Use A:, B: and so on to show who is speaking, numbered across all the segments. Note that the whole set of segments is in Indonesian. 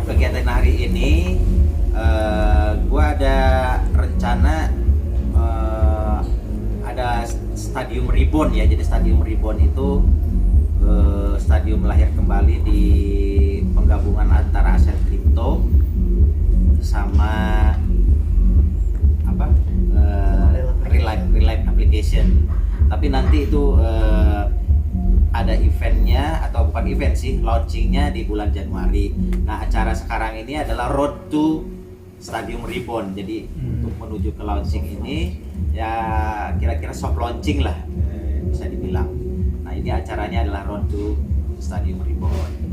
A: Kegiatan hari ini gua ada rencana ada Stadium Reborn ya. Jadi Stadium Reborn itu stadium lahir kembali di penggabungan antara aset kripto sama real life application. Tapi nanti itu ada eventnya, atau bukan event sih, launchingnya di bulan Januari. Nah, acara sekarang ini adalah Road to Stadium Reborn. Jadi untuk menuju ke launching ini ya kira-kira soft launching lah, bisa dibilang. Nah, ini acaranya adalah Road to Stadium Reborn.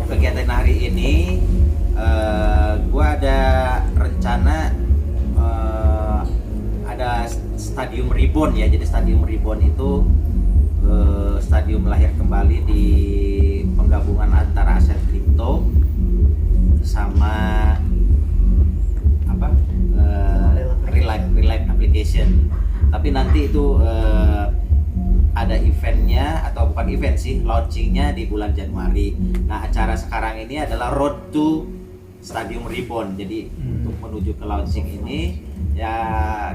A: Kegiatan hari ini gua ada rencana ada Stadium Reborn ya. Jadi Stadium Reborn itu stadium lahir kembali di penggabungan antara aset kripto sama real life application. Tapi nanti itu ada eventnya, atau bukan event sih, launchingnya di bulan Januari. Nah, acara sekarang ini adalah Road to Stadium Reborn. Jadi untuk menuju ke launching ini ya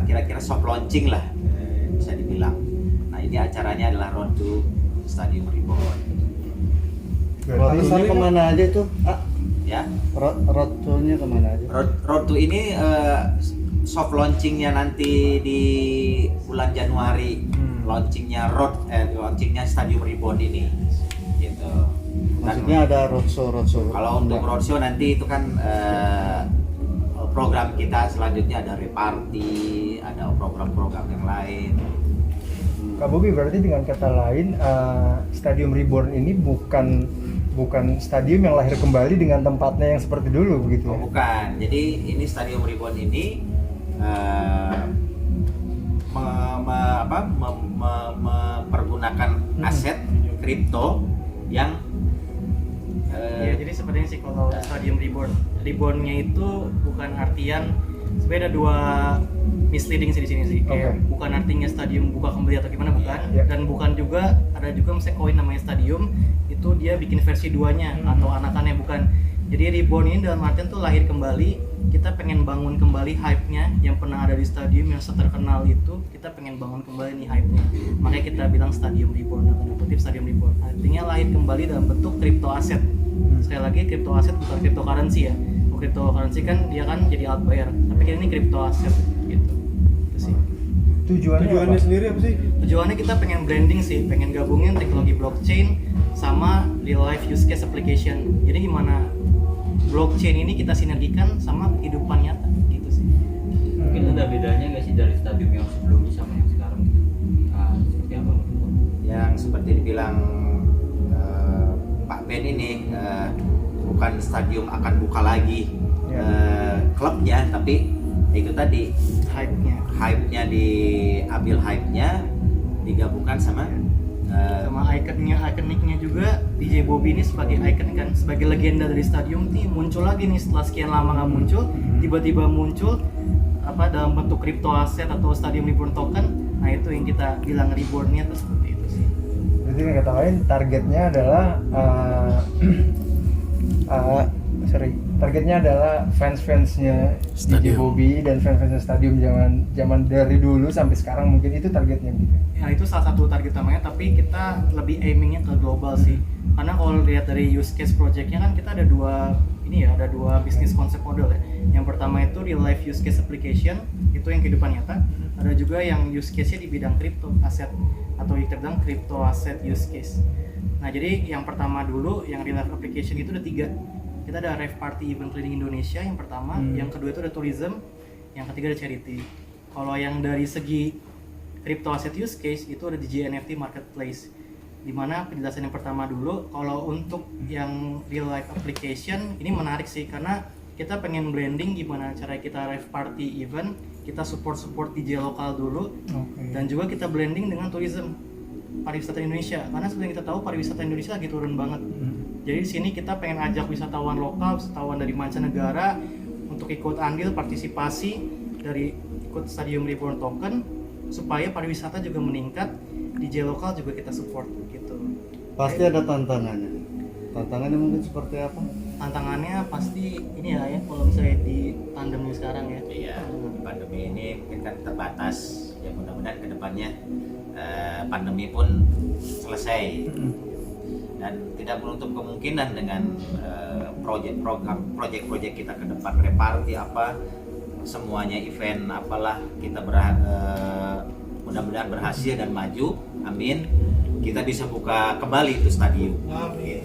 A: kira-kira soft launching lah, bisa dibilang. Nah, ini acaranya adalah Road to Stadium Reborn.
B: Road kemana aja tuh?
A: Ya.
B: Road to-nya kemana aja?
A: Road to ini soft launchingnya nanti di bulan Januari. Launchingnya Stadium Reborn ini, gitu.
B: Maksudnya ada roadshow.
A: Kalau untuk roadshow nanti itu kan program kita selanjutnya ada reparty, ada program-program yang lain.
C: Kak Bobi, berarti dengan kata lain Stadium Reborn ini bukan stadium yang lahir kembali dengan tempatnya yang seperti dulu begitu?
A: Oh, bukan. Jadi ini Stadium Reborn ini mempergunakan aset kripto yang
D: ya, jadi seperti ini sih kalau Stadium Reborn-nya itu bukan artian, sebenarnya ada dua misleading sih di sini sih. Kayak bukan artinya stadium buka kembali atau gimana, bukan. Dan bukan juga, ada juga misalnya koin namanya Stadium itu dia bikin versi 2-nya atau anakannya, bukan. Jadi Reborn ini dalam artian tuh lahir kembali, kita pengen bangun kembali hype-nya yang pernah ada di Stadium yang terkenal itu, kita pengen bangun kembali nih hype-nya. Makanya kita bilang Stadium Reborn, dalam kutip Stadium Reborn. Artinya lahir kembali dalam bentuk crypto aset. Sekali lagi, crypto aset bukan cryptocurrency ya. Kalau cryptocurrency kan dia kan jadi outlier, tapi ini crypto aset gitu. Itu sih.
C: Tujuannya
E: sendiri apa sih?
D: Tujuannya kita pengen blending sih, pengen gabungin teknologi blockchain sama real life use case application. Jadi gimana blockchain ini kita sinergikan sama kehidupan nyata gitu sih.
F: Mungkin ada bedanya nggak sih dari stadium yang sebelumnya sama yang sekarang? Seperti apa menurut?
A: Yang seperti dibilang Pak Ben ini, bukan stadium akan buka lagi klubnya, tapi itu tadi hype-nya diambil, hype-nya digabungkan sama
D: ikoniknya juga. DJ Bobby ini sebagai ikon kan, sebagai legenda dari stadium nih, muncul lagi nih setelah sekian lama nggak muncul, tiba-tiba muncul dalam bentuk crypto aset atau Stadium Reborn token. Nah, itu yang kita bilang reborn-nya tuh seperti itu sih.
C: Berarti dengan kata lain targetnya adalah fans-fansnya DJ Bobby dan fans-fansnya Stadium zaman dari dulu sampai sekarang, mungkin itu targetnya gitu.
D: Ya, itu salah satu target utamanya, tapi kita lebih aimingnya ke global sih. Karena kalau lihat dari use case projectnya kan kita ada dua bisnis konsep model ya. Yang pertama itu real life use case application, itu yang kehidupan nyata. Ada juga yang use case-nya di bidang crypto aset atau kita bilang crypto asset use case. Nah, jadi yang pertama dulu yang real life application itu ada 3. Kita ada Rave Party Event Trading Indonesia yang pertama, yang kedua itu ada tourism, yang ketiga ada charity. Kalau yang dari segi crypto asset use case itu ada DJ NFT marketplace. Dimana penjelasan yang pertama dulu, kalau untuk yang real life application ini menarik sih, karena kita pengen blending gimana cara kita rave party event, kita support DJ lokal dulu, dan juga kita blending dengan tourism pariwisata Indonesia, karena seperti yang kita tahu pariwisata Indonesia lagi turun banget. Jadi di sini kita pengen ajak wisatawan lokal, wisatawan dari mancanegara untuk ikut andil partisipasi dari ikut Stadium Reborn Token supaya pariwisata juga meningkat, DJ lokal juga kita support gitu.
B: Pasti ada tantangannya. Tantangannya mungkin seperti apa?
D: Tantangannya pasti ini ya kalau misalnya di pandemi sekarang ya.
A: Iya, pandemi ini mungkin kan terbatas. Ya mudah-mudahan kedepannya pandemi pun selesai. Dan tidak menutup kemungkinan dengan proyek kita ke depan, reparty apa, semuanya event apalah kita mudah-mudahan berhasil dan maju, amin. Kita bisa buka kembali itu stadium. Amin.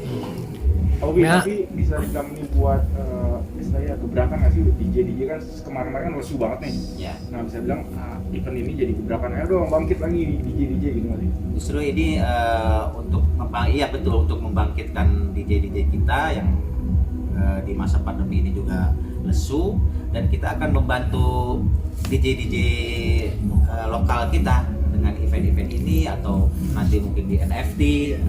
E: Oke, tapi bisa dibilang ini buat istilahnya gebrakan nggak sih DJ kan kemarin-kemarin kan lesu banget nih.
A: Ya.
E: Nah bisa bilang event ini jadi gebrakan, ayo dong bangkit lagi DJ gitu nggak sih?
A: Justru ini untuk membangkitkan DJ kita yang di masa pandemi ini juga lesu, dan kita akan membantu DJ lokal kita dengan event-event ini atau nanti mungkin di NFT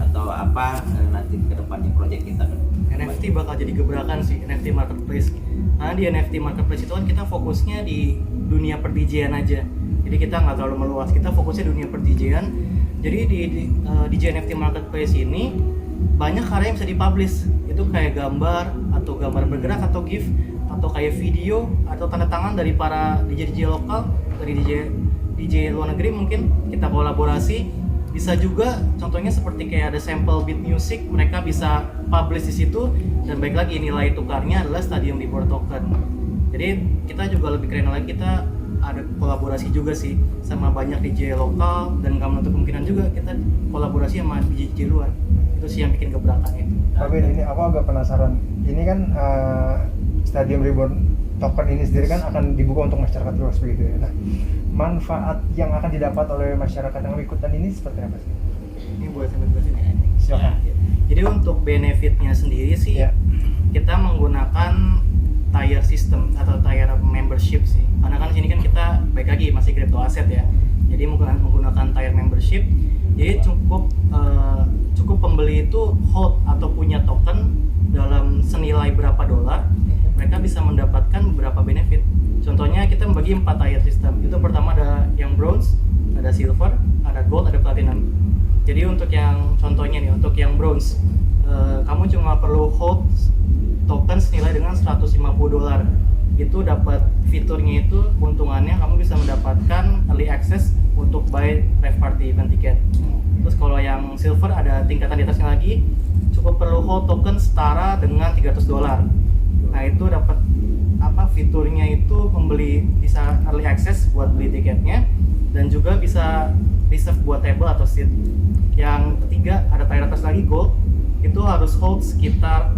A: atau apa nanti ke depannya proyek kita.
D: NFT bakal jadi gebrakan sih, NFT marketplace. Karena di NFT marketplace itu kan kita fokusnya di dunia per-DJ-an aja. Jadi kita nggak terlalu meluas, kita fokusnya dunia per-DJ-an. Jadi di DJ NFT marketplace ini banyak karya yang bisa dipublish. Itu kayak gambar atau gambar bergerak atau GIF atau kayak video atau tanda tangan dari para DJ lokal, dari DJ luar negeri mungkin kita kolaborasi. Bisa juga contohnya seperti kayak ada sample beat music, mereka bisa publish di situ, dan baik lagi nilai tukarnya adalah Stadium Reborn Token. Jadi kita juga lebih keren lagi, kita ada kolaborasi juga sih sama banyak DJ lokal, dan nggak menutup kemungkinan juga kita kolaborasi sama DJ luar. Itu sih yang bikin gebrakan itu.
C: Tapi ini aku agak penasaran. Ini kan Stadium Reborn Token ini sendiri kan akan dibuka untuk masyarakat luas begitu ya. Nah, manfaat yang akan didapat oleh masyarakat yang ikutan ini seperti apa sih?
D: Ini buat sahabat sini.
C: Silakan.
D: Jadi untuk benefitnya sendiri sih, kita menggunakan tier system atau tier membership sih. Karena kan sini kan kita baik lagi masih crypto asset ya. Jadi menggunakan tier membership. Jadi cukup pembeli itu hold atau punya token dalam senilai berapa dolar, mereka bisa mendapatkan beberapa benefit. Contohnya kita membagi 4 tier system. Itu pertama ada yang bronze, ada silver, ada gold, ada platinum. Jadi untuk yang contohnya nih, untuk yang bronze, kamu cuma perlu hold token senilai dengan $150. Itu dapat fiturnya itu, keuntungannya kamu bisa mendapatkan early access untuk buy rave party event ticket. Terus kalau yang silver ada tingkatan di atasnya lagi, cukup perlu hold token setara dengan $300. Nah itu dapat fiturnya itu pembeli bisa early access buat beli tiketnya, dan juga bisa reserve buat table atau seat. Yang ketiga ada tier atas lagi gold, itu harus hold sekitar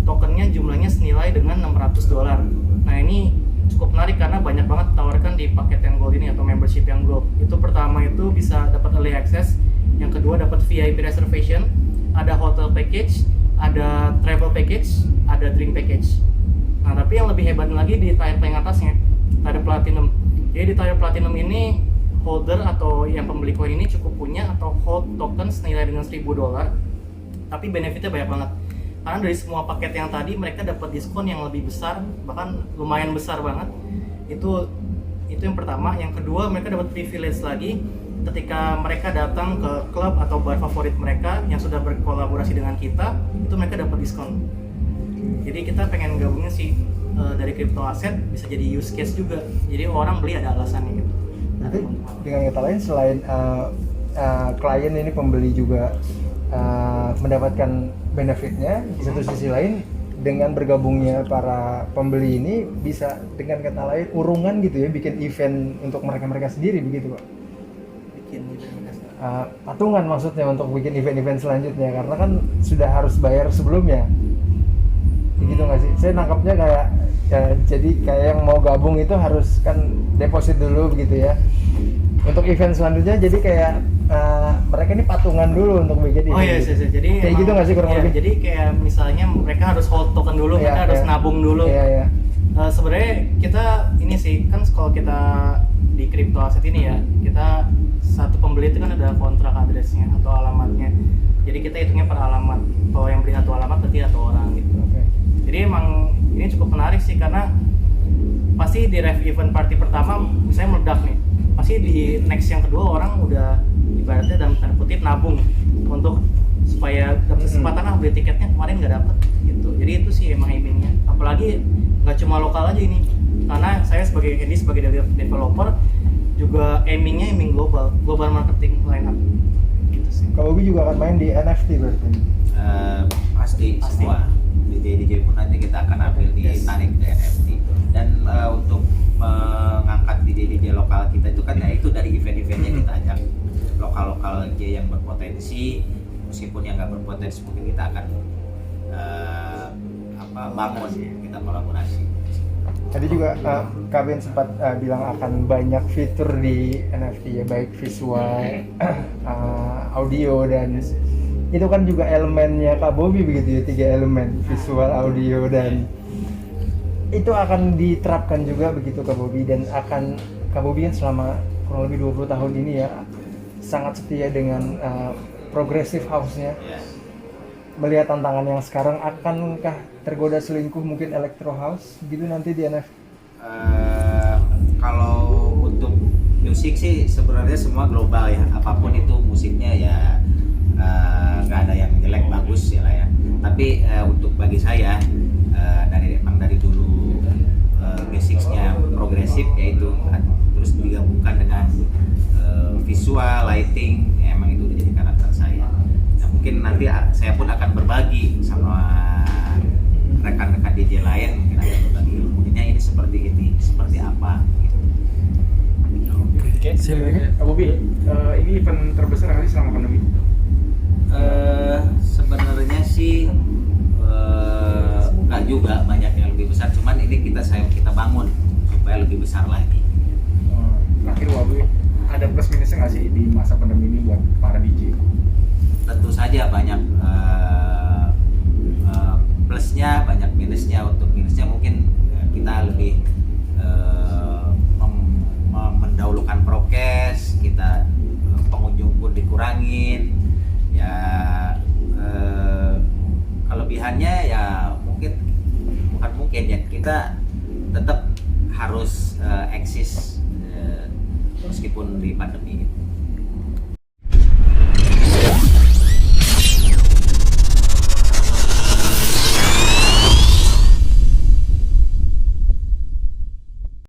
D: tokennya jumlahnya senilai dengan $600. Nah ini cukup menarik karena banyak banget tawarkan di paket yang gold ini atau membership yang gold. Itu pertama itu bisa dapat early access, yang kedua dapat VIP reservation, ada hotel package, ada travel package, ada drink package. Nah tapi yang lebih hebat lagi di tier paling atasnya, tier platinum. Jadi di tier platinum ini holder atau yang pembeli koin ini cukup punya atau hold token senilai dengan $1.000, tapi benefitnya banyak banget. Karena dari semua paket yang tadi mereka dapat diskon yang lebih besar, bahkan lumayan besar banget. Itu yang pertama. Yang kedua, mereka dapat privilege lagi ketika mereka datang ke klub atau bar favorit mereka yang sudah berkolaborasi dengan kita, itu mereka dapat diskon. Jadi kita pengen gabungin sih dari crypto aset bisa jadi use case juga. Jadi orang beli ada alasannya gitu.
C: Jadi dengan kata lain selain klien ini pembeli juga mendapatkan benefitnya, di satu sisi lain dengan bergabungnya para pembeli ini bisa dengan kata lain urungan gitu ya, bikin event untuk mereka sendiri begitu Pak?
D: Bikin event
C: patungan maksudnya untuk bikin event-event selanjutnya, karena kan sudah harus bayar sebelumnya. Gitu nggak sih? Saya nangkapnya kayak ya, jadi kayak yang mau gabung itu harus kan deposit dulu begitu ya. Untuk event selanjutnya jadi kayak mereka ini patungan dulu untuk bikin event.
D: Oh iya,
C: gitu.
D: jadi
C: kayak gitu nggak sih kurang lebih?
D: Jadi kayak misalnya mereka harus hold token dulu, mereka harus nabung dulu.
C: Iya.
D: Sebenarnya kita ini sih kan kalau kita di crypto aset ini ya, kita satu pembeli itu kan ada kontrak addressnya atau alamatnya. Jadi kita hitungnya per alamat. Kalau yang beli satu alamat berarti satu orang gitu.
C: Okay.
D: Jadi emang ini cukup menarik sih karena pasti di ref event party pertama misalnya meledak nih, pasti di next yang kedua orang udah ibaratnya dalam tanda kutip nabung untuk supaya dapat kesempatan lah beli tiketnya, kemarin nggak dapet gitu. Jadi itu sih emang aimingnya, apalagi nggak cuma lokal aja ini, karena saya sebagai Andy sebagai developer juga aimingnya global marketing lineup gitu sih.
C: Kalau Bobi juga akan main di NFT berarti.
A: Pasti semua DJ pun nanti kita akan ambil di tarik di NFT. Dan untuk mengangkat DJ lokal kita itu kan ya itu dari event-eventnya kita ajak lokal DJ yang berpotensi, meskipun yang nggak berpotensi mungkin kita akan bangun, kita kolaborasi.
C: Tadi juga Kak Ben sempat bilang akan banyak fitur di NFT ya, baik visual, audio, dan itu kan juga elemennya Kak Bobi begitu ya, 3 elemen, visual, audio, dan itu akan diterapkan juga begitu Kak Bobi. Dan akan Kak Bobi kan selama kurang lebih 20 tahun ini ya sangat setia dengan progressive house-nya. Melihat tantangan yang sekarang, akankah tergoda selingkuh mungkin electro house gitu nanti di NFT?
A: Kalau untuk musik sih sebenarnya semua global ya, apapun itu musiknya ya nggak ada yang jelek bagus ya lah ya. Tapi untuk bagi saya dari dulu basicsnya progresif yaitu terus digabungkan dengan visual, lighting, ya, emang itu udah jadi karakter saya. Nah, mungkin nanti saya pun akan berbagi sama rekan-rekan DJ lain, mungkin akan berbagi ilmunya ini seperti apa gitu.
E: Oke. Bobi, ini event terbesar kali selama pandemi?
A: Sebenarnya sih nggak juga, banyak yang lebih besar, cuman ini kita bangun supaya lebih besar lagi.
E: Terakhir Bobi, ada plus minusnya nggak sih di masa pandemi ini buat para DJ?
A: Tentu saja banyak plusnya, banyak minusnya. Untuk minusnya mungkin kita lebih mendahulukan prokes, kita pengunjung pun dikurangin ya. Kelebihannya ya bukan mungkin ya, kita tetap harus eksis meskipun di pandemi.